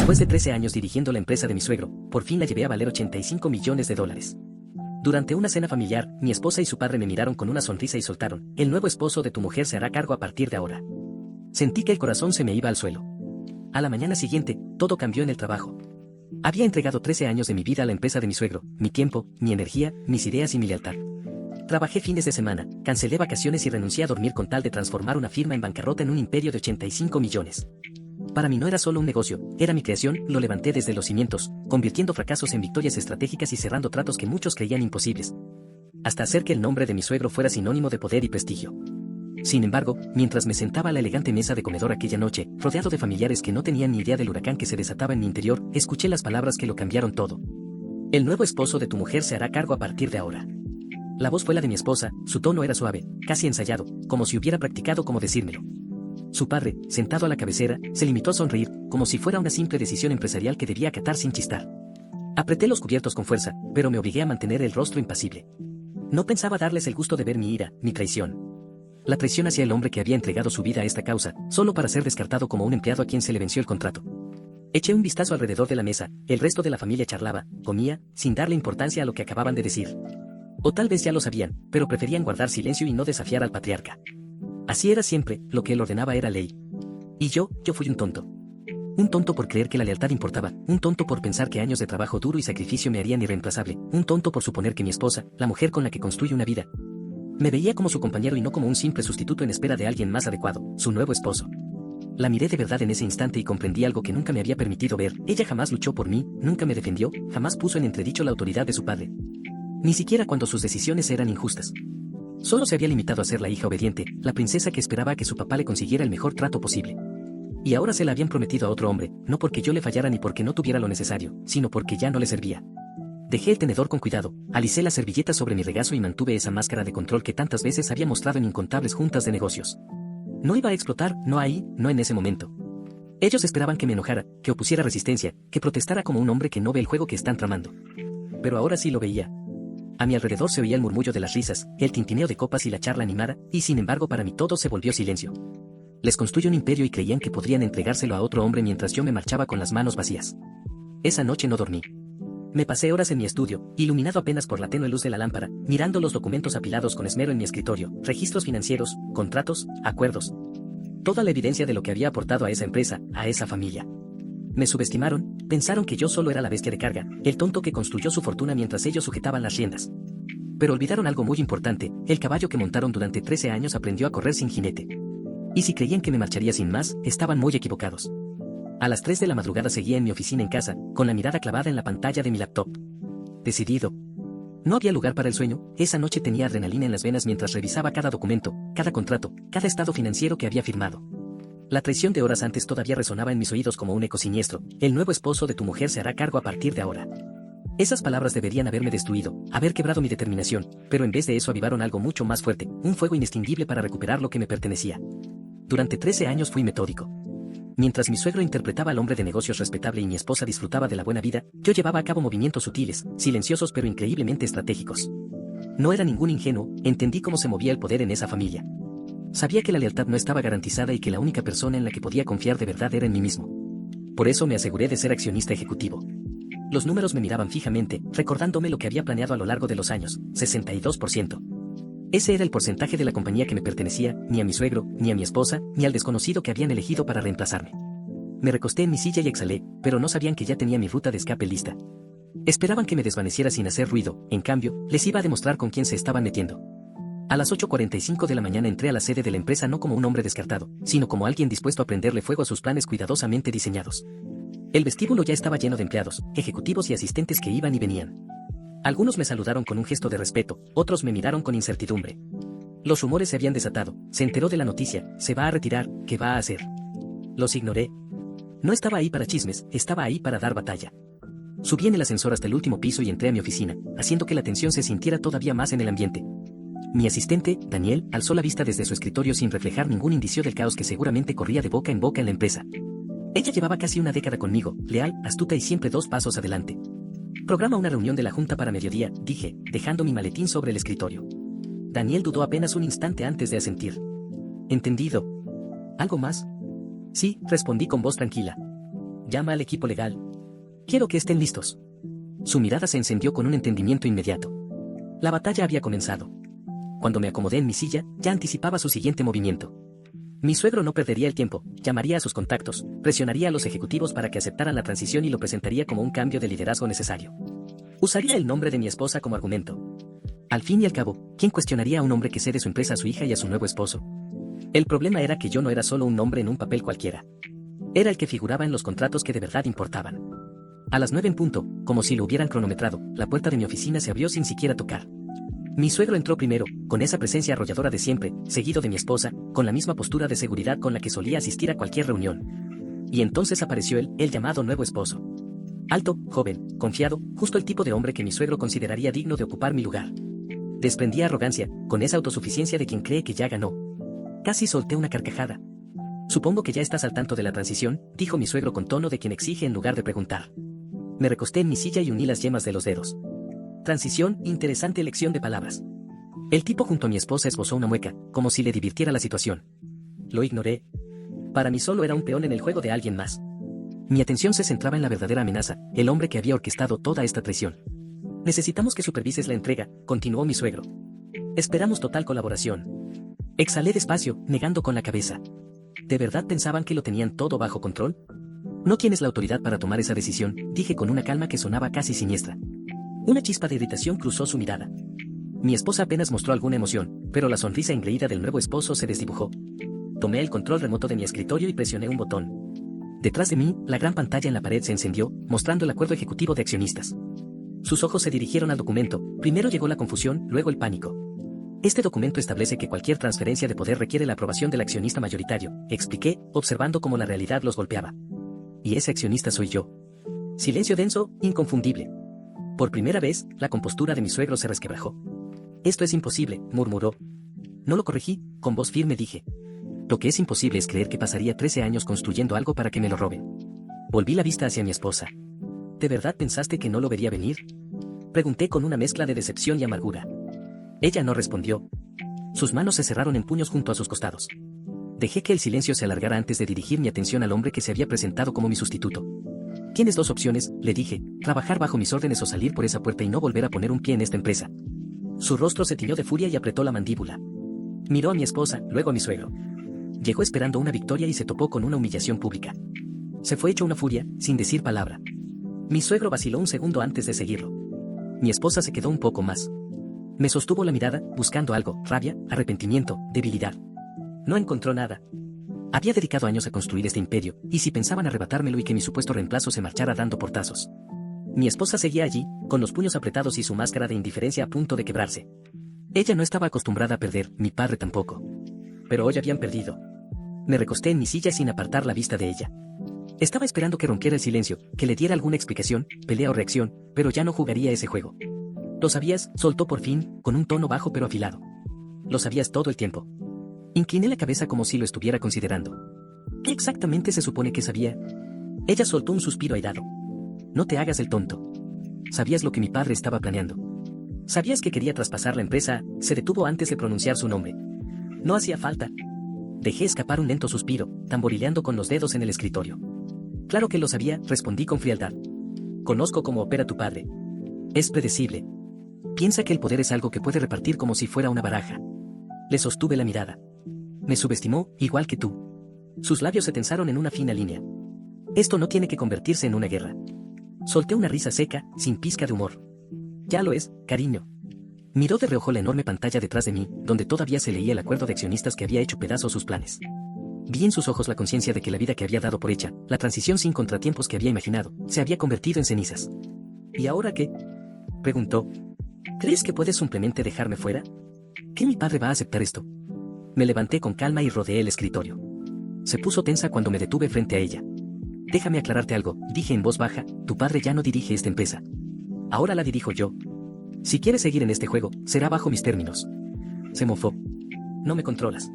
Después de 13 años dirigiendo la empresa de mi suegro, por fin la llevé a valer $85 millones. Durante una cena familiar, mi esposa y su padre me miraron con una sonrisa y soltaron: el nuevo esposo de tu mujer se hará cargo a partir de ahora. Sentí que el corazón se me iba al suelo. A la mañana siguiente, todo cambió en el trabajo. Había entregado 13 años de mi vida a la empresa de mi suegro, mi tiempo, mi energía, mis ideas y mi lealtad. Trabajé fines de semana, cancelé vacaciones y renuncié a dormir con tal de transformar una firma en bancarrota en un imperio de 85 millones. Para mí no era solo un negocio, era mi creación. Lo levanté desde los cimientos, convirtiendo fracasos en victorias estratégicas y cerrando tratos que muchos creían imposibles, hasta hacer que el nombre de mi suegro fuera sinónimo de poder y prestigio. Sin embargo, mientras me sentaba a la elegante mesa de comedor aquella noche, rodeado de familiares que no tenían ni idea del huracán que se desataba en mi interior, escuché las palabras que lo cambiaron todo. El nuevo esposo de tu mujer se hará cargo a partir de ahora. La voz fue la de mi esposa, su tono era suave, casi ensayado, como si hubiera practicado cómo decírmelo. Su padre, sentado a la cabecera, se limitó a sonreír, como si fuera una simple decisión empresarial que debía acatar sin chistar. Apreté los cubiertos con fuerza, pero me obligué a mantener el rostro impasible. No pensaba darles el gusto de ver mi ira, mi traición. La traición hacia el hombre que había entregado su vida a esta causa, solo para ser descartado como un empleado a quien se le venció el contrato. Eché un vistazo alrededor de la mesa, el resto de la familia charlaba, comía, sin darle importancia a lo que acababan de decir. O tal vez ya lo sabían, pero preferían guardar silencio y no desafiar al patriarca. Así era siempre, lo que él ordenaba era ley. Y yo fui un tonto. Un tonto por creer que la lealtad importaba, un tonto por pensar que años de trabajo duro y sacrificio me harían irreemplazable, un tonto por suponer que mi esposa, la mujer con la que construye una vida, me veía como su compañero y no como un simple sustituto en espera de alguien más adecuado, su nuevo esposo. La miré de verdad en ese instante y comprendí algo que nunca me había permitido ver. Ella jamás luchó por mí, nunca me defendió, jamás puso en entredicho la autoridad de su padre. Ni siquiera cuando sus decisiones eran injustas. Solo se había limitado a ser la hija obediente, la princesa que esperaba a que su papá le consiguiera el mejor trato posible. Y ahora se la habían prometido a otro hombre, no porque yo le fallara ni porque no tuviera lo necesario, sino porque ya no le servía. Dejé el tenedor con cuidado, alicé la servilleta sobre mi regazo y mantuve esa máscara de control que tantas veces había mostrado en incontables juntas de negocios. No iba a explotar, no ahí, no en ese momento. Ellos esperaban que me enojara, que opusiera resistencia, que protestara como un hombre que no ve el juego que están tramando. Pero ahora sí lo veía. A mi alrededor se oía el murmullo de las risas, el tintineo de copas y la charla animada, y sin embargo para mí todo se volvió silencio. Les construí un imperio y creían que podrían entregárselo a otro hombre mientras yo me marchaba con las manos vacías. Esa noche no dormí. Me pasé horas en mi estudio, iluminado apenas por la tenue luz de la lámpara, mirando los documentos apilados con esmero en mi escritorio, registros financieros, contratos, acuerdos. Toda la evidencia de lo que había aportado a esa empresa, a esa familia. Me subestimaron, pensaron que yo solo era la bestia de carga, el tonto que construyó su fortuna mientras ellos sujetaban las riendas. Pero olvidaron algo muy importante: el caballo que montaron durante 13 años aprendió a correr sin jinete. Y si creían que me marcharía sin más, estaban muy equivocados. A las 3 de la madrugada seguía en mi oficina en casa, con la mirada clavada en la pantalla de mi laptop. Decidido. No había lugar para el sueño. Esa noche tenía adrenalina en las venas mientras revisaba cada documento, cada contrato, cada estado financiero que había firmado. La traición de horas antes todavía resonaba en mis oídos como un eco siniestro: el nuevo esposo de tu mujer se hará cargo a partir de ahora. Esas palabras deberían haberme destruido, haber quebrado mi determinación, pero en vez de eso avivaron algo mucho más fuerte, un fuego inextinguible para recuperar lo que me pertenecía. Durante 13 años fui metódico. Mientras mi suegro interpretaba al hombre de negocios respetable y mi esposa disfrutaba de la buena vida, yo llevaba a cabo movimientos sutiles, silenciosos pero increíblemente estratégicos. No era ningún ingenuo, entendí cómo se movía el poder en esa familia. Sabía que la lealtad no estaba garantizada y que la única persona en la que podía confiar de verdad era en mí mismo. Por eso me aseguré de ser accionista ejecutivo. Los números me miraban fijamente, recordándome lo que había planeado a lo largo de los años: 62%. Ese era el porcentaje de la compañía que me pertenecía, ni a mi suegro, ni a mi esposa, ni al desconocido que habían elegido para reemplazarme. Me recosté en mi silla y exhalé, pero no sabían que ya tenía mi ruta de escape lista. Esperaban que me desvaneciera sin hacer ruido, en cambio, les iba a demostrar con quién se estaban metiendo. A las 8:45 de la mañana entré a la sede de la empresa no como un hombre descartado, sino como alguien dispuesto a prenderle fuego a sus planes cuidadosamente diseñados. El vestíbulo ya estaba lleno de empleados, ejecutivos y asistentes que iban y venían. Algunos me saludaron con un gesto de respeto, otros me miraron con incertidumbre. Los rumores se habían desatado, se enteró de la noticia: se va a retirar, ¿qué va a hacer? Los ignoré. No estaba ahí para chismes, estaba ahí para dar batalla. Subí en el ascensor hasta el último piso y entré a mi oficina, haciendo que la tensión se sintiera todavía más en el ambiente. Mi asistente, Daniel, alzó la vista desde su escritorio sin reflejar ningún indicio del caos que seguramente corría de boca en boca en la empresa. Ella llevaba casi una década conmigo, leal, astuta y siempre 2 pasos adelante. Programa una reunión de la junta para mediodía, dije, dejando mi maletín sobre el escritorio. Daniel dudó apenas un instante antes de asentir. Entendido. ¿Algo más? Sí, respondí con voz tranquila. Llama al equipo legal. Quiero que estén listos. Su mirada se encendió con un entendimiento inmediato. La batalla había comenzado. Cuando me acomodé en mi silla, ya anticipaba su siguiente movimiento. Mi suegro no perdería el tiempo, llamaría a sus contactos, presionaría a los ejecutivos para que aceptaran la transición y lo presentaría como un cambio de liderazgo necesario. Usaría el nombre de mi esposa como argumento. Al fin y al cabo, ¿quién cuestionaría a un hombre que cede su empresa a su hija y a su nuevo esposo? El problema era que yo no era solo un nombre en un papel cualquiera. Era el que figuraba en los contratos que de verdad importaban. A las 9 en punto, como si lo hubieran cronometrado, la puerta de mi oficina se abrió sin siquiera tocar. Mi suegro entró primero, con esa presencia arrolladora de siempre, seguido de mi esposa, con la misma postura de seguridad con la que solía asistir a cualquier reunión. Y entonces apareció él, el llamado nuevo esposo. Alto, joven, confiado, justo el tipo de hombre que mi suegro consideraría digno de ocupar mi lugar. Desprendía arrogancia, con esa autosuficiencia de quien cree que ya ganó. Casi solté una carcajada. Supongo que ya estás al tanto de la transición, dijo mi suegro con tono de quien exige en lugar de preguntar. Me recosté en mi silla y uní las yemas de los dedos. Transición, interesante elección de palabras. El tipo junto a mi esposa esbozó una mueca, como si le divirtiera la situación. Lo ignoré. Para mí solo era un peón en el juego de alguien más. Mi atención se centraba en la verdadera amenaza, el hombre que había orquestado toda esta traición. Necesitamos que supervises la entrega, continuó mi suegro. Esperamos total colaboración. Exhalé despacio, negando con la cabeza. ¿De verdad pensaban que lo tenían todo bajo control? No tienes la autoridad para tomar esa decisión, dije con una calma que sonaba casi siniestra. Una chispa de irritación cruzó su mirada. Mi esposa apenas mostró alguna emoción, pero la sonrisa engreída del nuevo esposo se desdibujó. Tomé el control remoto de mi escritorio y presioné un botón. Detrás de mí, la gran pantalla en la pared se encendió, mostrando el acuerdo ejecutivo de accionistas. Sus ojos se dirigieron al documento, primero llegó la confusión, luego el pánico. Este documento establece que cualquier transferencia de poder requiere la aprobación del accionista mayoritario, expliqué, observando cómo la realidad los golpeaba. Y ese accionista soy yo. Silencio denso, inconfundible. Por primera vez, la compostura de mi suegro se resquebrajó. Esto es imposible, murmuró. No lo corregí, con voz firme dije. Lo que es imposible es creer que pasaría 13 años construyendo algo para que me lo roben. Volví la vista hacia mi esposa. ¿De verdad pensaste que no lo vería venir? Pregunté con una mezcla de decepción y amargura. Ella no respondió. Sus manos se cerraron en puños junto a sus costados. Dejé que el silencio se alargara antes de dirigir mi atención al hombre que se había presentado como mi sustituto. Tienes dos opciones, le dije, trabajar bajo mis órdenes o salir por esa puerta y no volver a poner un pie en esta empresa. Su rostro se tiñó de furia y apretó la mandíbula. Miró a mi esposa, luego a mi suegro. Llegó esperando una victoria y se topó con una humillación pública. Se fue hecho una furia, sin decir palabra. Mi suegro vaciló un segundo antes de seguirlo. Mi esposa se quedó un poco más. Me sostuvo la mirada, buscando algo, rabia, arrepentimiento, debilidad. No encontró nada. Había dedicado años a construir este imperio, y si pensaban arrebatármelo y que mi supuesto reemplazo se marchara dando portazos. Mi esposa seguía allí, con los puños apretados y su máscara de indiferencia a punto de quebrarse. Ella no estaba acostumbrada a perder, mi padre tampoco. Pero hoy habían perdido. Me recosté en mi silla sin apartar la vista de ella. Estaba esperando que rompiera el silencio, que le diera alguna explicación, pelea o reacción, pero ya no jugaría ese juego. Lo sabías, soltó por fin, con un tono bajo pero afilado. Lo sabías todo el tiempo. Incliné la cabeza como si lo estuviera considerando. ¿Qué exactamente se supone que sabía? Ella soltó un suspiro airado. No te hagas el tonto. Sabías lo que mi padre estaba planeando. Sabías que quería traspasar la empresa, se detuvo antes de pronunciar su nombre. No hacía falta. Dejé escapar un lento suspiro, tamborileando con los dedos en el escritorio. Claro que lo sabía, respondí con frialdad. Conozco cómo opera tu padre. Es predecible. Piensa que el poder es algo que puede repartir como si fuera una baraja. Le sostuve la mirada. Me subestimó, igual que tú. Sus labios se tensaron en una fina línea. Esto no tiene que convertirse en una guerra. Solté una risa seca, sin pizca de humor. Ya lo es, cariño. Miró de reojo la enorme pantalla detrás de mí, donde todavía se leía el acuerdo de accionistas que había hecho pedazos sus planes. Vi en sus ojos la conciencia de que la vida que había dado por hecha, la transición sin contratiempos que había imaginado, se había convertido en cenizas. ¿Y ahora qué? Preguntó. ¿Crees que puedes simplemente dejarme fuera? ¿Qué mi padre va a aceptar esto? Me levanté con calma y rodeé el escritorio. Se puso tensa cuando me detuve frente a ella. Déjame aclararte algo, dije en voz baja, tu padre ya no dirige esta empresa. Ahora la dirijo yo. Si quieres seguir en este juego, será bajo mis términos. Se mofó. No me controlas.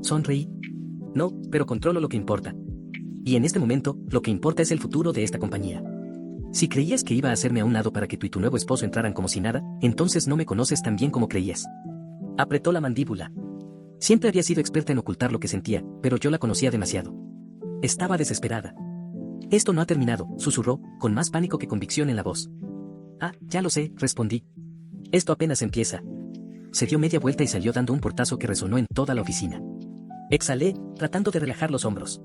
Sonreí. No, pero controlo lo que importa. Y en este momento, lo que importa es el futuro de esta compañía. Si creías que iba a hacerme a un lado para que tú y tu nuevo esposo entraran como si nada, entonces no me conoces tan bien como creías. Apretó la mandíbula. Siempre había sido experta en ocultar lo que sentía, pero yo la conocía demasiado. Estaba desesperada. Esto no ha terminado, susurró, con más pánico que convicción en la voz. Ah, ya lo sé, respondí. Esto apenas empieza. Se dio media vuelta y salió dando un portazo que resonó en toda la oficina. Exhalé, tratando de relajar los hombros.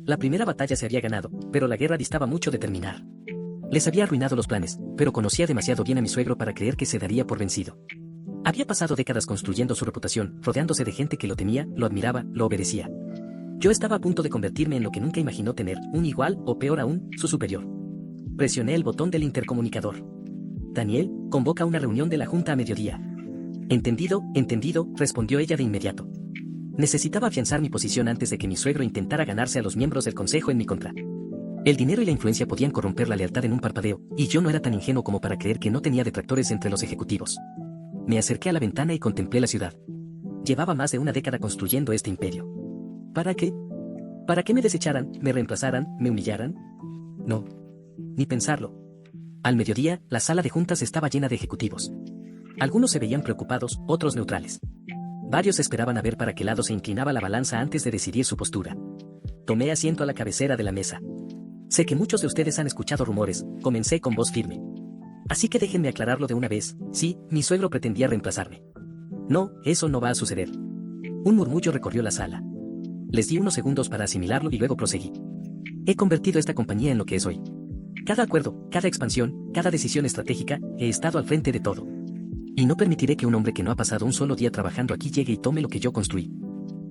La primera batalla se había ganado, pero la guerra distaba mucho de terminar. Les había arruinado los planes, pero conocía demasiado bien a mi suegro para creer que se daría por vencido. Había pasado décadas construyendo su reputación, rodeándose de gente que lo temía, lo admiraba, lo obedecía. Yo estaba a punto de convertirme en lo que nunca imaginó tener, un igual, o peor aún, su superior. Presioné el botón del intercomunicador. Daniel, convoca una reunión de la junta a mediodía. Entendido, respondió ella de inmediato. Necesitaba afianzar mi posición antes de que mi suegro intentara ganarse a los miembros del consejo en mi contra. El dinero y la influencia podían corromper la lealtad en un parpadeo, y yo no era tan ingenuo como para creer que no tenía detractores entre los ejecutivos. Me acerqué a la ventana y contemplé la ciudad. Llevaba más de una década construyendo este imperio. ¿Para qué? ¿Para qué me desecharan, me reemplazaran, me humillaran? No. Ni pensarlo. Al mediodía, la sala de juntas estaba llena de ejecutivos. Algunos se veían preocupados, otros neutrales. Varios esperaban a ver para qué lado se inclinaba la balanza antes de decidir su postura. Tomé asiento a la cabecera de la mesa. Sé que muchos de ustedes han escuchado rumores, comencé con voz firme. Así que déjenme aclararlo de una vez, sí, mi suegro pretendía reemplazarme. No, eso no va a suceder. Un murmullo recorrió la sala. Les di unos segundos para asimilarlo y luego proseguí. He convertido esta compañía en lo que es hoy. Cada acuerdo, cada expansión, cada decisión estratégica, he estado al frente de todo. Y no permitiré que un hombre que no ha pasado un solo día trabajando aquí llegue y tome lo que yo construí.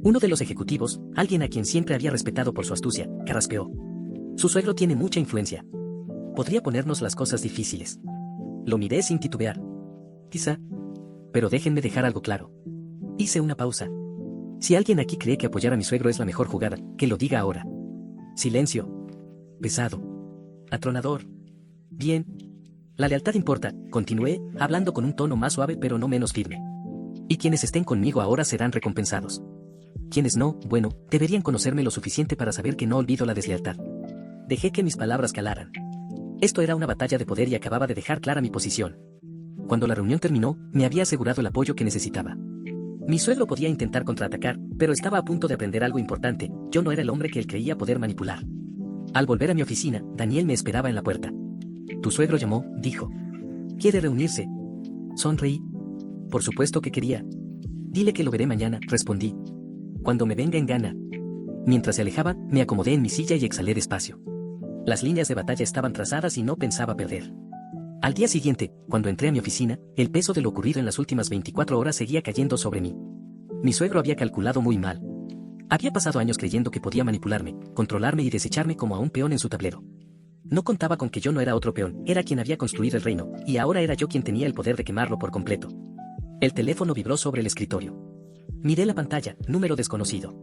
Uno de los ejecutivos, alguien a quien siempre había respetado por su astucia, carraspeó. Su suegro tiene mucha influencia. Podría ponernos las cosas difíciles. Lo miré sin titubear. Quizá. Pero déjenme dejar algo claro. Hice una pausa. Si alguien aquí cree que apoyar a mi suegro es la mejor jugada, que lo diga ahora. Silencio. Pesado. Atronador. Bien. La lealtad importa, continué, hablando con un tono más suave pero no menos firme. Y quienes estén conmigo ahora serán recompensados. Quienes no, bueno, deberían conocerme lo suficiente para saber que no olvido la deslealtad. Dejé que mis palabras calaran. Esto era una batalla de poder y acababa de dejar clara mi posición. Cuando la reunión terminó, me había asegurado el apoyo que necesitaba. Mi suegro podía intentar contraatacar, pero estaba a punto de aprender algo importante, yo no era el hombre que él creía poder manipular. Al volver a mi oficina, Daniel me esperaba en la puerta. Tu suegro llamó, dijo. ¿Quiere reunirse? Sonreí. Por supuesto que quería. Dile que lo veré mañana, respondí. Cuando me venga en gana. Mientras se alejaba, me acomodé en mi silla y exhalé despacio. Las líneas de batalla estaban trazadas y no pensaba perder. Al día siguiente, cuando entré a mi oficina, el peso de lo ocurrido en las últimas 24 horas seguía cayendo sobre mí. Mi suegro había calculado muy mal. Había pasado años creyendo que podía manipularme, controlarme y desecharme como a un peón en su tablero. No contaba con que yo no era otro peón, era quien había construido el reino, y ahora era yo quien tenía el poder de quemarlo por completo. El teléfono vibró sobre el escritorio. Miré la pantalla, número desconocido.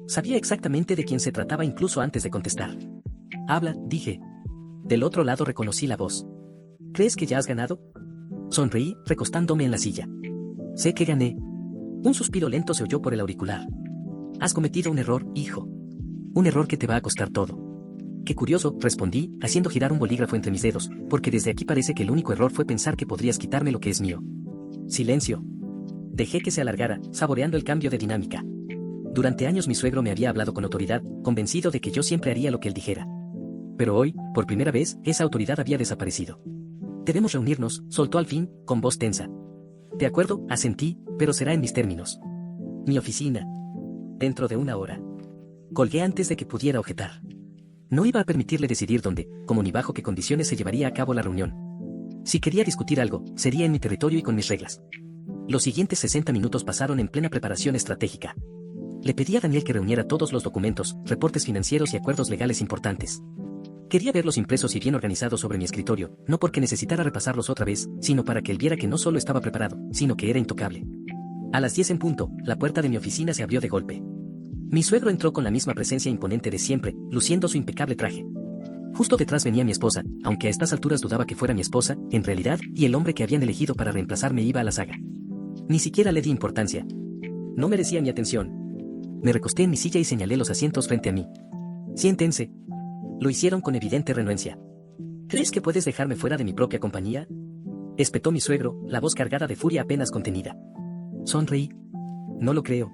Sabía exactamente de quién se trataba incluso antes de contestar. Habla, dije. Del otro lado reconocí la voz. ¿Crees que ya has ganado? Sonreí, recostándome en la silla. Sé que gané. Un suspiro lento se oyó por el auricular. Has cometido un error, hijo. Un error que te va a costar todo. Qué curioso, respondí, haciendo girar un bolígrafo entre mis dedos, porque desde aquí parece que el único error fue pensar que podrías quitarme lo que es mío. Silencio. Dejé que se alargara, saboreando el cambio de dinámica. Durante años mi suegro me había hablado con autoridad, convencido de que yo siempre haría lo que él dijera. Pero hoy, por primera vez, esa autoridad había desaparecido. Debemos reunirnos, soltó al fin, con voz tensa. De acuerdo, asentí, pero será en mis términos. Mi oficina. Dentro de una hora. Colgué antes de que pudiera objetar. No iba a permitirle decidir dónde, cómo ni bajo qué condiciones se llevaría a cabo la reunión. Si quería discutir algo, sería en mi territorio y con mis reglas. Los siguientes 60 minutos pasaron en plena preparación estratégica. Le pedí a Daniel que reuniera todos los documentos, reportes financieros y acuerdos legales importantes. Quería verlos impresos y bien organizados sobre mi escritorio, no porque necesitara repasarlos otra vez, sino para que él viera que no solo estaba preparado, sino que era intocable. A las 10 en punto, la puerta de mi oficina se abrió de golpe. Mi suegro entró con la misma presencia imponente de siempre, luciendo su impecable traje. Justo detrás venía mi esposa, aunque a estas alturas dudaba que fuera mi esposa, en realidad, y el hombre que habían elegido para reemplazarme iba a la saga. Ni siquiera le di importancia. No merecía mi atención. Me recosté en mi silla y señalé los asientos frente a mí. Siéntense. Lo hicieron con evidente renuencia. ¿Crees que puedes dejarme fuera de mi propia compañía? Espetó mi suegro, la voz cargada de furia apenas contenida. Sonreí. No lo creo.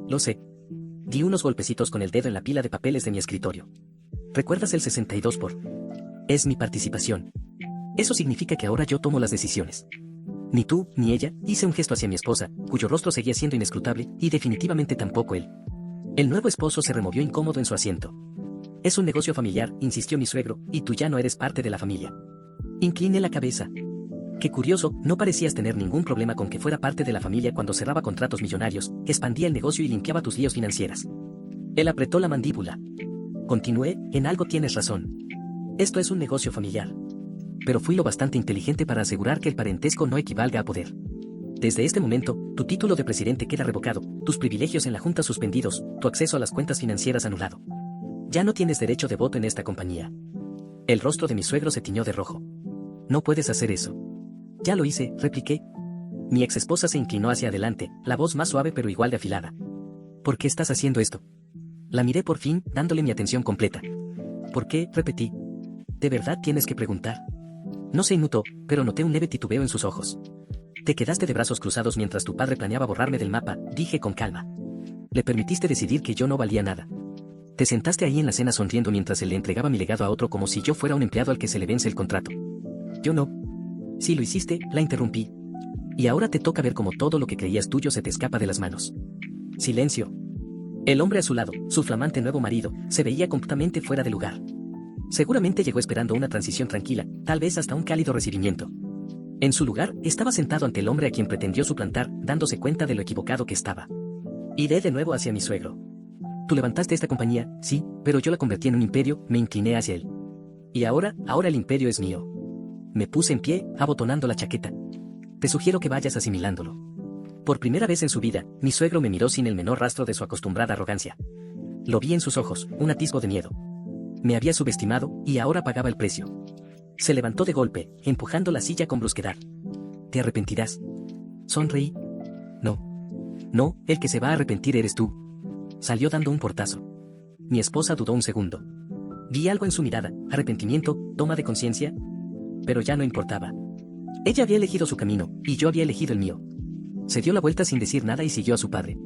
Lo sé. Di unos golpecitos con el dedo en la pila de papeles de mi escritorio. ¿Recuerdas el 62 por? Es mi participación. Eso significa que ahora yo tomo las decisiones. Ni tú, ni ella, hice un gesto hacia mi esposa, cuyo rostro seguía siendo inescrutable, y definitivamente tampoco él. El nuevo esposo se removió incómodo en su asiento. Es un negocio familiar, insistió mi suegro, y tú ya no eres parte de la familia. Incliné la cabeza. Qué curioso, no parecías tener ningún problema con que fuera parte de la familia cuando cerraba contratos millonarios, expandía el negocio y limpiaba tus líos financieras. Él apretó la mandíbula. Continué, en algo tienes razón. Esto es un negocio familiar. Pero fui lo bastante inteligente para asegurar que el parentesco no equivalga a poder. Desde este momento, tu título de presidente queda revocado, tus privilegios en la junta suspendidos, tu acceso a las cuentas financieras anulado. Ya no tienes derecho de voto en esta compañía. El rostro de mi suegro se tiñó de rojo. No puedes hacer eso. Ya lo hice, repliqué. Mi ex esposa se inclinó hacia adelante, la voz más suave pero igual de afilada. ¿Por qué estás haciendo esto? La miré por fin, dándole mi atención completa. ¿Por qué? Repetí. ¿De verdad tienes que preguntar? No se inmutó, pero noté un leve titubeo en sus ojos. Te quedaste de brazos cruzados mientras tu padre planeaba borrarme del mapa, dije con calma. Le permitiste decidir que yo no valía nada. Te sentaste ahí en la cena sonriendo mientras él le entregaba mi legado a otro como si yo fuera un empleado al que se le vence el contrato. Yo no. Si lo hiciste, la interrumpí. Y ahora te toca ver cómo todo lo que creías tuyo se te escapa de las manos. Silencio. El hombre a su lado, su flamante nuevo marido, se veía completamente fuera de lugar. Seguramente llegó esperando una transición tranquila, tal vez hasta un cálido recibimiento. En su lugar, estaba sentado ante el hombre a quien pretendió suplantar, dándose cuenta de lo equivocado que estaba. Iré de nuevo hacia mi suegro. Tú levantaste esta compañía, sí, pero yo la convertí en un imperio, me incliné hacia él. Y ahora el imperio es mío. Me puse en pie, abotonando la chaqueta. Te sugiero que vayas asimilándolo. Por primera vez en su vida, mi suegro me miró sin el menor rastro de su acostumbrada arrogancia. Lo vi en sus ojos, un atisbo de miedo. Me había subestimado, y ahora pagaba el precio. Se levantó de golpe, empujando la silla con brusquedad. Te arrepentirás. Sonreí. No. No, el que se va a arrepentir eres tú. Salió dando un portazo. Mi esposa dudó un segundo. Vi algo en su mirada, arrepentimiento, toma de conciencia. Pero ya no importaba. Ella había elegido su camino, y yo había elegido el mío. Se dio la vuelta sin decir nada y siguió a su padre.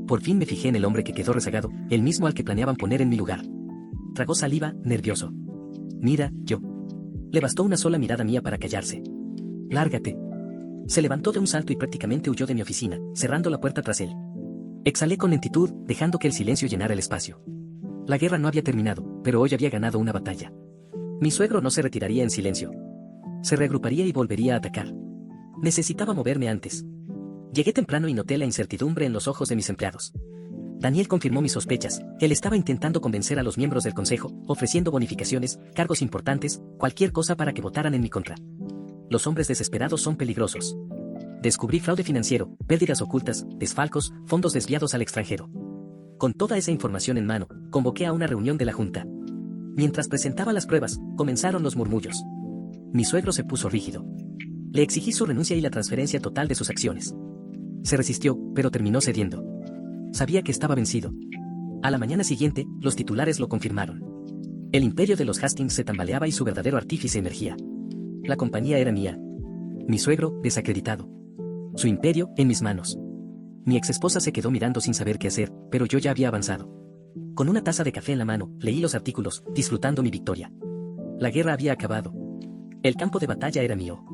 Por fin me fijé en el hombre que quedó rezagado, el mismo al que planeaban poner en mi lugar. Tragó saliva, nervioso. Mira, yo. Le bastó una sola mirada mía para callarse. Lárgate. Se levantó de un salto y prácticamente huyó de mi oficina, cerrando la puerta tras él. Exhalé con lentitud, dejando que el silencio llenara el espacio. La guerra no había terminado, pero hoy había ganado una batalla. Mi suegro no se retiraría en silencio. Se reagruparía y volvería a atacar. Necesitaba moverme antes. Llegué temprano y noté la incertidumbre en los ojos de mis empleados. Daniel confirmó mis sospechas, él estaba intentando convencer a los miembros del consejo, ofreciendo bonificaciones, cargos importantes, cualquier cosa para que votaran en mi contra. Los hombres desesperados son peligrosos. Descubrí fraude financiero, pérdidas ocultas, desfalcos, fondos desviados al extranjero. Con toda esa información en mano, convoqué a una reunión de la junta. Mientras presentaba las pruebas, comenzaron los murmullos. Mi suegro se puso rígido. Le exigí su renuncia y la transferencia total de sus acciones. Se resistió, pero terminó cediendo. Sabía que estaba vencido. A la mañana siguiente, los titulares lo confirmaron. El imperio de los Hastings se tambaleaba y su verdadero artífice emergía. La compañía era mía. Mi suegro, desacreditado. Su imperio, en mis manos. Mi exesposa se quedó mirando sin saber qué hacer, pero yo ya había avanzado. Con una taza de café en la mano, leí los artículos, disfrutando mi victoria. La guerra había acabado. El campo de batalla era mío.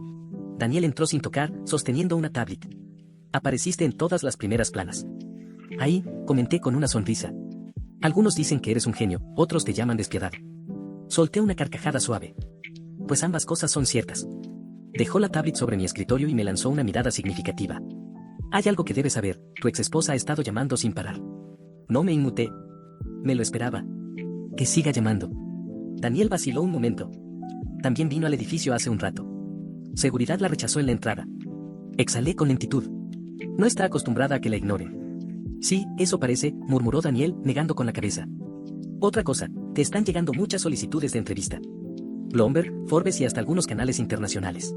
Daniel entró sin tocar, sosteniendo una tablet. Apareciste en todas las primeras planas. Ahí, comenté con una sonrisa. Algunos dicen que eres un genio, otros te llaman despiadado. Solté una carcajada suave. Pues ambas cosas son ciertas. Dejó la tablet sobre mi escritorio y me lanzó una mirada significativa. Hay algo que debes saber, tu exesposa ha estado llamando sin parar. No me inmuté. Me lo esperaba. Que siga llamando. Daniel vaciló un momento. También vino al edificio hace un rato. Seguridad la rechazó en la entrada. Exhalé con lentitud. No está acostumbrada a que la ignoren. Sí, eso parece, murmuró Daniel, negando con la cabeza. Otra cosa, te están llegando muchas solicitudes de entrevista. Bloomberg, Forbes y hasta algunos canales internacionales.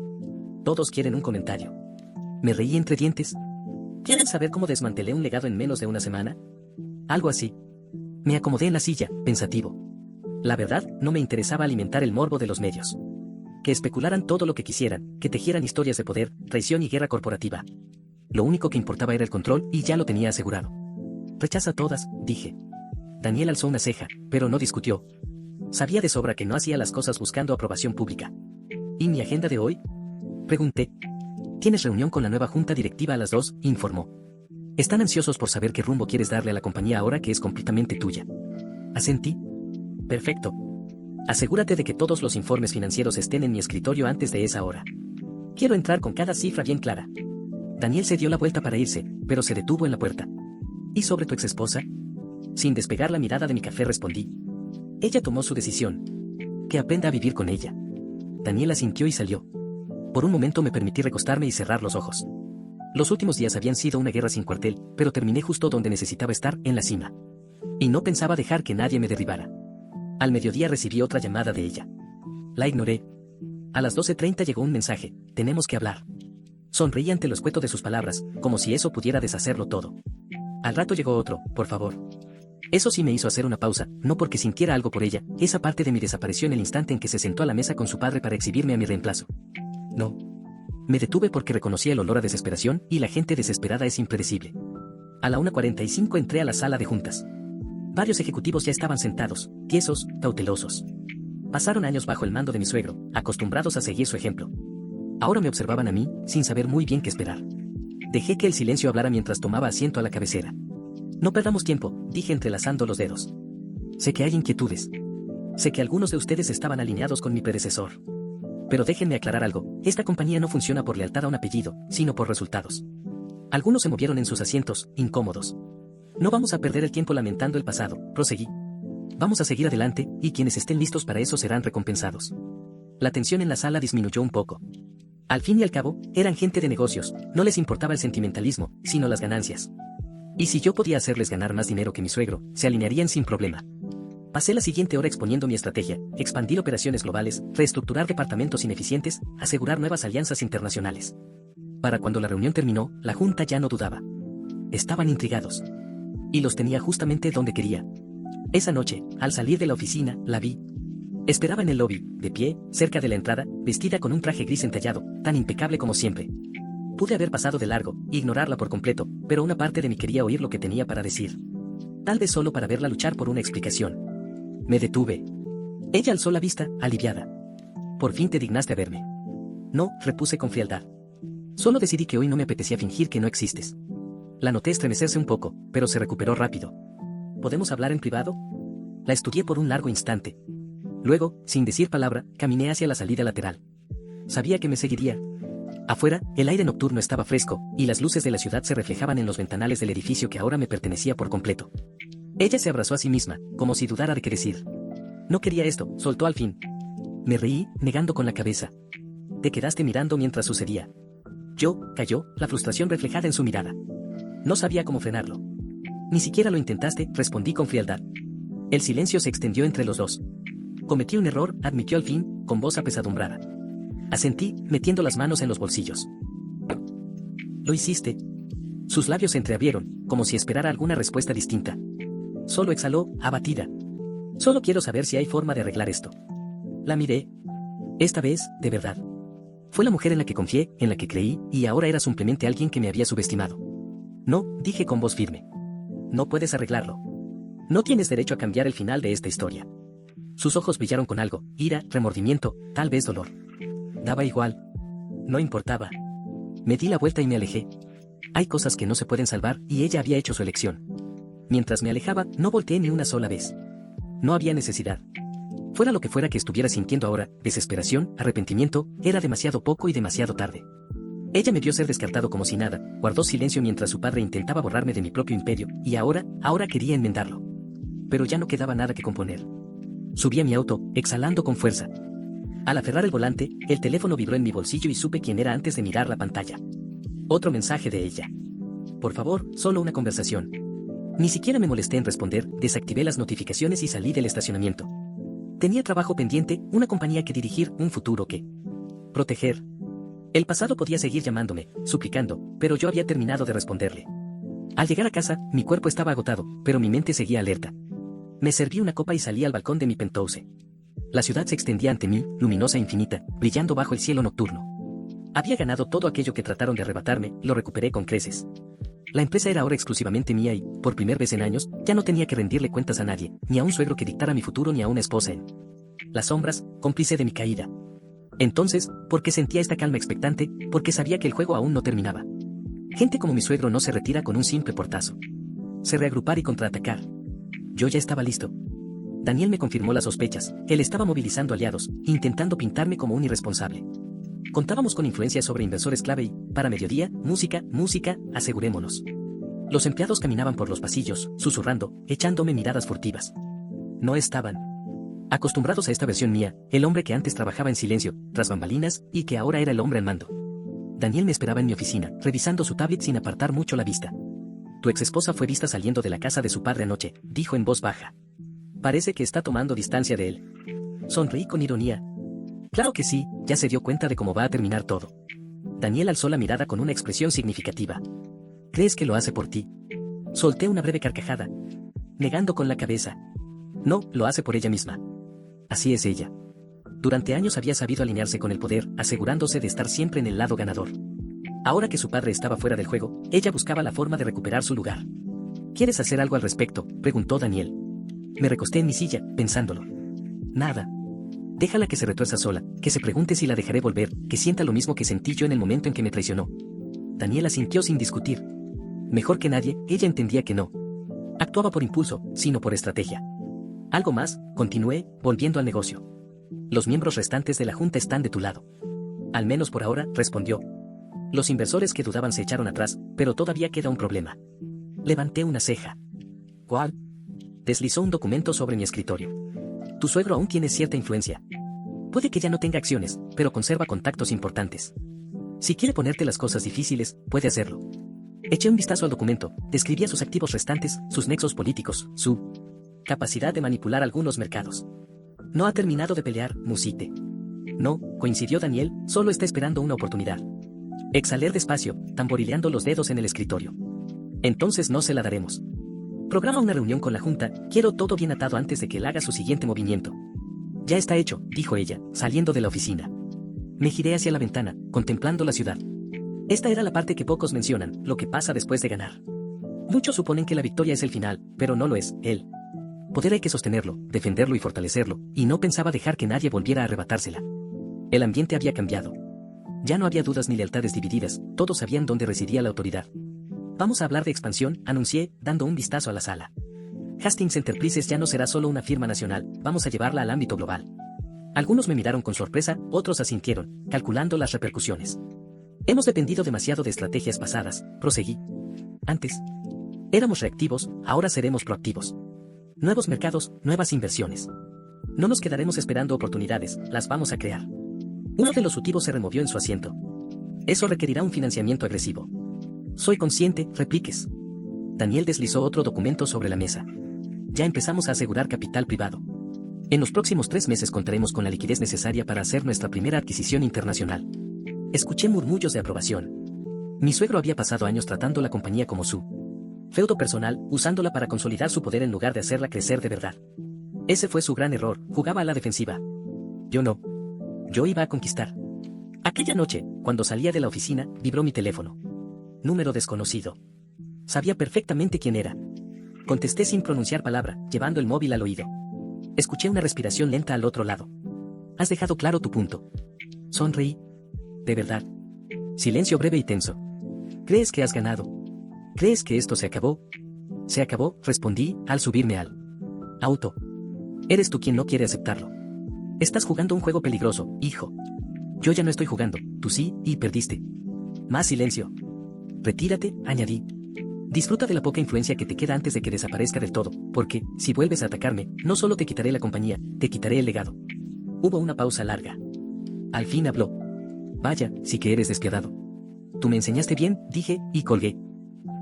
Todos quieren un comentario. Me reí entre dientes. ¿Quieren saber cómo desmantelé un legado en menos de una semana? Algo así. Me acomodé en la silla, pensativo. La verdad, no me interesaba alimentar el morbo de los medios. Que especularan todo lo que quisieran, que tejieran historias de poder, traición y guerra corporativa. Lo único que importaba era el control y ya lo tenía asegurado. Rechaza todas, dije. Daniel alzó una ceja, pero no discutió. Sabía de sobra que no hacía las cosas buscando aprobación pública. ¿Y mi agenda de hoy? Pregunté. Tienes reunión con la nueva junta directiva a las 2, informó. Están ansiosos por saber qué rumbo quieres darle a la compañía ahora que es completamente tuya. Asentí. Perfecto. Asegúrate de que todos los informes financieros estén en mi escritorio antes de esa hora. Quiero entrar con cada cifra bien clara. Daniel se dio la vuelta para irse, pero se detuvo en la puerta. ¿Y sobre tu exesposa? Sin despegar la mirada de mi café respondí. Ella tomó su decisión. Que aprenda a vivir con ella. Daniel asintió y salió. Por un momento me permití recostarme y cerrar los ojos. Los últimos días habían sido una guerra sin cuartel, pero terminé justo donde necesitaba estar, en la cima. Y no pensaba dejar que nadie me derribara. Al mediodía recibí otra llamada de ella. La ignoré. A las 12:30 llegó un mensaje: tenemos que hablar. Sonreí ante lo escueto de sus palabras, como si eso pudiera deshacerlo todo. Al rato llegó otro: por favor. Eso sí me hizo hacer una pausa, no porque sintiera algo por ella, esa parte de mí desapareció en el instante en que se sentó a la mesa con su padre para exhibirme a mi reemplazo. No. Me detuve porque reconocía el olor a desesperación, y la gente desesperada es impredecible. A la 1:45 entré a la sala de juntas. Varios ejecutivos ya estaban sentados, tiesos, cautelosos. Pasaron años bajo el mando de mi suegro, acostumbrados a seguir su ejemplo. Ahora me observaban a mí, sin saber muy bien qué esperar. Dejé que el silencio hablara mientras tomaba asiento a la cabecera. No perdamos tiempo, dije entrelazando los dedos. Sé que hay inquietudes. Sé que algunos de ustedes estaban alineados con mi predecesor. Pero déjenme aclarar algo, esta compañía no funciona por lealtad a un apellido, sino por resultados. Algunos se movieron en sus asientos, incómodos. No vamos a perder el tiempo lamentando el pasado, proseguí. Vamos a seguir adelante, y quienes estén listos para eso serán recompensados. La tensión en la sala disminuyó un poco. Al fin y al cabo, eran gente de negocios, no les importaba el sentimentalismo, sino las ganancias. Y si yo podía hacerles ganar más dinero que mi suegro, se alinearían sin problema. Pasé la siguiente hora exponiendo mi estrategia: expandir operaciones globales, reestructurar departamentos ineficientes, asegurar nuevas alianzas internacionales. Para cuando la reunión terminó, la junta ya no dudaba. Estaban intrigados. Y los tenía justamente donde quería. Esa noche, al salir de la oficina, la vi. Esperaba en el lobby, de pie, cerca de la entrada, vestida con un traje gris entallado, tan impecable como siempre. Pude haber pasado de largo, ignorarla por completo, pero una parte de mí quería oír lo que tenía para decir. Tal vez solo para verla luchar por una explicación. Me detuve. Ella alzó la vista, aliviada. Por fin te dignaste a verme. No, repuse con frialdad. Solo decidí que hoy no me apetecía fingir que no existes. La noté estremecerse un poco, pero se recuperó rápido. ¿Podemos hablar en privado? La estudié por un largo instante. Luego, sin decir palabra, caminé hacia la salida lateral. Sabía que me seguiría. Afuera, el aire nocturno estaba fresco, y las luces de la ciudad se reflejaban en los ventanales del edificio que ahora me pertenecía por completo. Ella se abrazó a sí misma, como si dudara de qué decir. No quería esto, soltó al fin. Me reí, negando con la cabeza. Te quedaste mirando mientras sucedía. Cayó, la frustración reflejada en su mirada. No sabía cómo frenarlo. Ni siquiera lo intentaste, respondí con frialdad. El silencio se extendió entre los dos. Cometí un error, admitió al fin, con voz apesadumbrada. Asentí, metiendo las manos en los bolsillos. Lo hiciste. Sus labios se entreabrieron, como si esperara alguna respuesta distinta. Solo exhaló, abatida. Solo quiero saber si hay forma de arreglar esto. La miré. Esta vez, de verdad. Fue la mujer en la que confié, en la que creí, y ahora era simplemente alguien que me había subestimado. No, dije con voz firme. No puedes arreglarlo. No tienes derecho a cambiar el final de esta historia. Sus ojos brillaron con algo: ira, remordimiento, tal vez dolor. Daba igual. No importaba. Me di la vuelta y me alejé. Hay cosas que no se pueden salvar, y ella había hecho su elección. Mientras me alejaba, no volteé ni una sola vez. No había necesidad. Fuera lo que fuera que estuviera sintiendo ahora, desesperación, arrepentimiento, era demasiado poco y demasiado tarde. Ella me vio ser descartado como si nada, guardó silencio mientras su padre intentaba borrarme de mi propio imperio, y ahora quería enmendarlo. Pero ya no quedaba nada que componer. Subí a mi auto, exhalando con fuerza. Al aferrar el volante, el teléfono vibró en mi bolsillo y supe quién era antes de mirar la pantalla. Otro mensaje de ella. Por favor, solo una conversación. Ni siquiera me molesté en responder, desactivé las notificaciones y salí del estacionamiento. Tenía trabajo pendiente, una compañía que dirigir, un futuro que proteger. El pasado podía seguir llamándome, suplicando, pero yo había terminado de responderle. Al llegar a casa, mi cuerpo estaba agotado, pero mi mente seguía alerta. Me serví una copa y salí al balcón de mi penthouse. La ciudad se extendía ante mí, luminosa e infinita, brillando bajo el cielo nocturno. Había ganado todo aquello que trataron de arrebatarme, lo recuperé con creces. La empresa era ahora exclusivamente mía y, por primera vez en años, ya no tenía que rendirle cuentas a nadie, ni a un suegro que dictara mi futuro ni a una esposa en las sombras, cómplice de mi caída. Entonces, ¿por qué sentía esta calma expectante? Porque sabía que el juego aún no terminaba. Gente como mi suegro no se retira con un simple portazo. Se reagrupar y contraatacar. Yo ya estaba listo. Daniel me confirmó las sospechas. Él estaba movilizando aliados, intentando pintarme como un irresponsable. Contábamos con influencia sobre inversores clave y, para mediodía, música, asegurémonos. Los empleados caminaban por los pasillos, susurrando, echándome miradas furtivas. No estaban acostumbrados a esta versión mía, el hombre que antes trabajaba en silencio, tras bambalinas, y que ahora era el hombre al mando. Daniel me esperaba en mi oficina, revisando su tablet sin apartar mucho la vista. Tu exesposa fue vista saliendo de la casa de su padre anoche, dijo en voz baja. Parece que está tomando distancia de él. Sonreí con ironía. Claro que sí, ya se dio cuenta de cómo va a terminar todo. Daniel alzó la mirada con una expresión significativa. ¿Crees que lo hace por ti? Solté una breve carcajada, negando con la cabeza. No, lo hace por ella misma. Así es ella. Durante años había sabido alinearse con el poder, asegurándose de estar siempre en el lado ganador. Ahora que su padre estaba fuera del juego, ella buscaba la forma de recuperar su lugar. ¿Quieres hacer algo al respecto?, preguntó Daniel. Me recosté en mi silla, pensándolo. Nada. Déjala que se retuerza sola, que se pregunte si la dejaré volver, que sienta lo mismo que sentí yo en el momento en que me traicionó. Daniel asintió sin discutir. Mejor que nadie, ella entendía que no actuaba por impulso, sino por estrategia. Algo más, continué, volviendo al negocio. Los miembros restantes de la junta están de tu lado. Al menos por ahora, respondió. Los inversores que dudaban se echaron atrás, pero todavía queda un problema. Levanté una ceja. ¿Cuál? Deslizó un documento sobre mi escritorio. Tu suegro aún tiene cierta influencia. Puede que ya no tenga acciones, pero conserva contactos importantes. Si quiere ponerte las cosas difíciles, puede hacerlo. Eché un vistazo al documento, describía sus activos restantes, sus nexos políticos, su capacidad de manipular algunos mercados. No ha terminado de pelear, musité. No, coincidió Daniel, solo está esperando una oportunidad. Exhalé despacio, tamborileando los dedos en el escritorio. Entonces no se la daremos. Programa una reunión con la junta, quiero todo bien atado antes de que él haga su siguiente movimiento. Ya está hecho, dijo ella, saliendo de la oficina. Me giré hacia la ventana, contemplando la ciudad. Esta era la parte que pocos mencionan, lo que pasa después de ganar. Muchos suponen que la victoria es el final, pero no lo es, el poder hay que sostenerlo, defenderlo y fortalecerlo, y no pensaba dejar que nadie volviera a arrebatársela. El ambiente había cambiado. Ya no había dudas ni lealtades divididas, todos sabían dónde residía la autoridad. Vamos a hablar de expansión, anuncié, dando un vistazo a la sala. Hastings Enterprises ya no será solo una firma nacional, vamos a llevarla al ámbito global. Algunos me miraron con sorpresa, otros asintieron, calculando las repercusiones. Hemos dependido demasiado de estrategias pasadas, proseguí. Antes éramos reactivos, ahora seremos proactivos. Nuevos mercados, nuevas inversiones. No nos quedaremos esperando oportunidades, las vamos a crear. Uno de los sutivos se removió en su asiento. Eso requerirá un financiamiento agresivo. Soy consciente, repliques. Daniel deslizó otro documento sobre la mesa. Ya empezamos a asegurar capital privado. En los próximos 3 meses contaremos con la liquidez necesaria para hacer nuestra primera adquisición internacional. Escuché murmullos de aprobación. Mi suegro había pasado años tratando la compañía como su feudo personal, usándola para consolidar su poder en lugar de hacerla crecer de verdad. Ese fue su gran error, jugaba a la defensiva. Yo no. Yo iba a conquistar. Aquella noche, cuando salía de la oficina, vibró mi teléfono. Número desconocido. Sabía perfectamente quién era. Contesté sin pronunciar palabra, llevando el móvil al oído. Escuché una respiración lenta al otro lado. Has dejado claro tu punto. Sonreí. De verdad. Silencio breve y tenso. ¿Crees que has ganado? ¿Crees que esto se acabó? Se acabó, respondí, al subirme al auto. Eres tú quien no quiere aceptarlo. Estás jugando un juego peligroso, hijo. Yo ya no estoy jugando, tú sí, y perdiste. Más silencio. Retírate, añadí. Disfruta de la poca influencia que te queda antes de que desaparezca del todo, porque, si vuelves a atacarme, no solo te quitaré la compañía, te quitaré el legado. Hubo una pausa larga. Al fin habló. Vaya, sí que eres despiadado. Tú me enseñaste bien, dije, y colgué.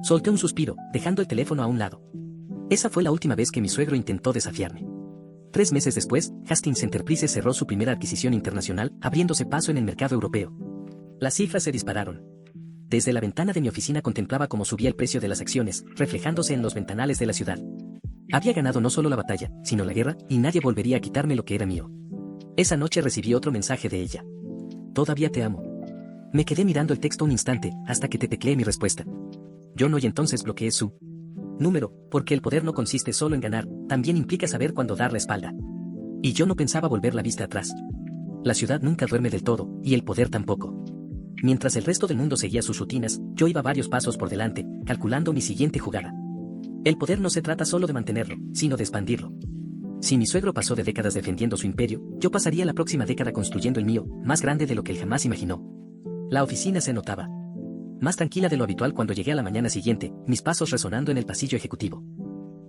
Solté un suspiro, dejando el teléfono a un lado. Esa fue la última vez que mi suegro intentó desafiarme. 3 meses después, Hastings Enterprises cerró su primera adquisición internacional, abriéndose paso en el mercado europeo. Las cifras se dispararon. Desde la ventana de mi oficina contemplaba cómo subía el precio de las acciones, reflejándose en los ventanales de la ciudad. Había ganado no solo la batalla, sino la guerra, y nadie volvería a quitarme lo que era mío. Esa noche recibí otro mensaje de ella. Todavía te amo. Me quedé mirando el texto un instante, hasta que te tecleé mi respuesta. Yo no, y entonces bloqueé su número, porque el poder no consiste solo en ganar, también implica saber cuándo dar la espalda. Y yo no pensaba volver la vista atrás. La ciudad nunca duerme del todo, y el poder tampoco. Mientras el resto del mundo seguía sus rutinas, yo iba varios pasos por delante, calculando mi siguiente jugada. El poder no se trata solo de mantenerlo, sino de expandirlo. Si mi suegro pasó de décadas defendiendo su imperio, yo pasaría la próxima década construyendo el mío, más grande de lo que él jamás imaginó. La oficina se notaba más tranquila de lo habitual cuando llegué a la mañana siguiente, mis pasos resonando en el pasillo ejecutivo.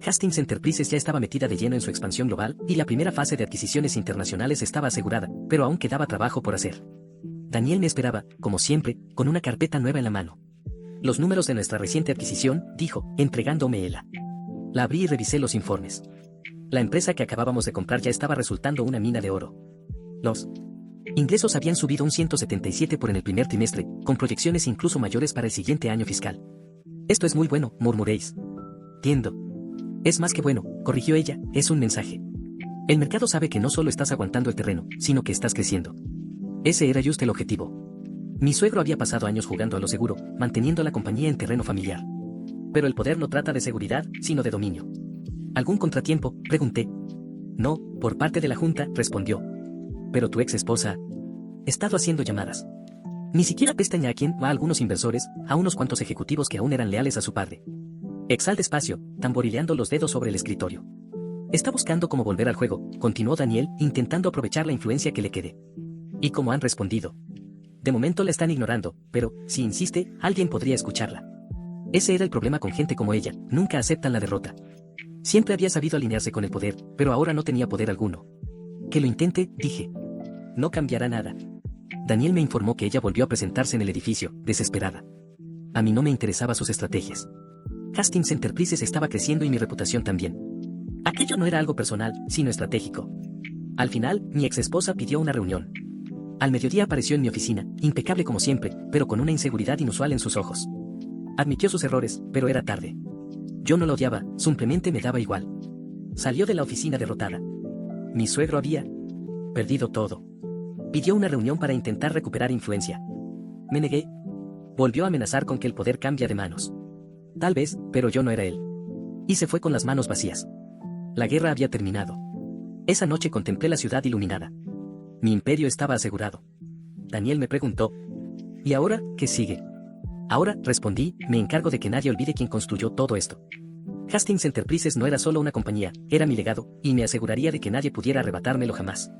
Hastings Enterprises ya estaba metida de lleno en su expansión global, y la primera fase de adquisiciones internacionales estaba asegurada, pero aún quedaba trabajo por hacer. Daniel me esperaba, como siempre, con una carpeta nueva en la mano. Los números de nuestra reciente adquisición, dijo, entregándome ella. La abrí y revisé los informes. La empresa que acabábamos de comprar ya estaba resultando una mina de oro. Los ingresos habían subido un 177% en el primer trimestre, con proyecciones incluso mayores para el siguiente año fiscal. Esto es muy bueno, murmuréis. Entiendo. Es más que bueno, corrigió ella, es un mensaje. El mercado sabe que no solo estás aguantando el terreno, sino que estás creciendo. Ese era justo el objetivo. Mi suegro había pasado años jugando a lo seguro, manteniendo la compañía en terreno familiar. Pero el poder no trata de seguridad, sino de dominio. ¿Algún contratiempo?, pregunté. No, por parte de la junta, respondió. Pero tu ex esposa ha estado haciendo llamadas. Ni siquiera pestaña a quien, a algunos inversores, a unos cuantos ejecutivos que aún eran leales a su padre. Exhal despacio, tamborileando los dedos sobre el escritorio. Está buscando cómo volver al juego, continuó Daniel, intentando aprovechar la influencia que le quede. ¿Y cómo han respondido? De momento la están ignorando, pero, si insiste, alguien podría escucharla. Ese era el problema con gente como ella, nunca aceptan la derrota. Siempre había sabido alinearse con el poder, pero ahora no tenía poder alguno. Que lo intente, dije. No cambiará nada. Daniel me informó que ella volvió a presentarse en el edificio, desesperada. A mí no me interesaban sus estrategias. Hastings Enterprises estaba creciendo y mi reputación también. Aquello no era algo personal, sino estratégico. Al final, mi ex esposa pidió una reunión. Al mediodía apareció en mi oficina, impecable como siempre, pero con una inseguridad inusual en sus ojos. Admitió sus errores, pero era tarde. Yo no lo odiaba, simplemente me daba igual. Salió de la oficina derrotada. Mi suegro había perdido todo. Pidió una reunión para intentar recuperar influencia. Me negué. Volvió a amenazar con que el poder cambia de manos. Tal vez, pero yo no era él. Y se fue con las manos vacías. La guerra había terminado. Esa noche contemplé la ciudad iluminada. Mi imperio estaba asegurado. Daniel me preguntó, ¿y ahora, qué sigue? Ahora, respondí, me encargo de que nadie olvide quién construyó todo esto. Hastings Enterprises no era solo una compañía, era mi legado, y me aseguraría de que nadie pudiera arrebatármelo jamás.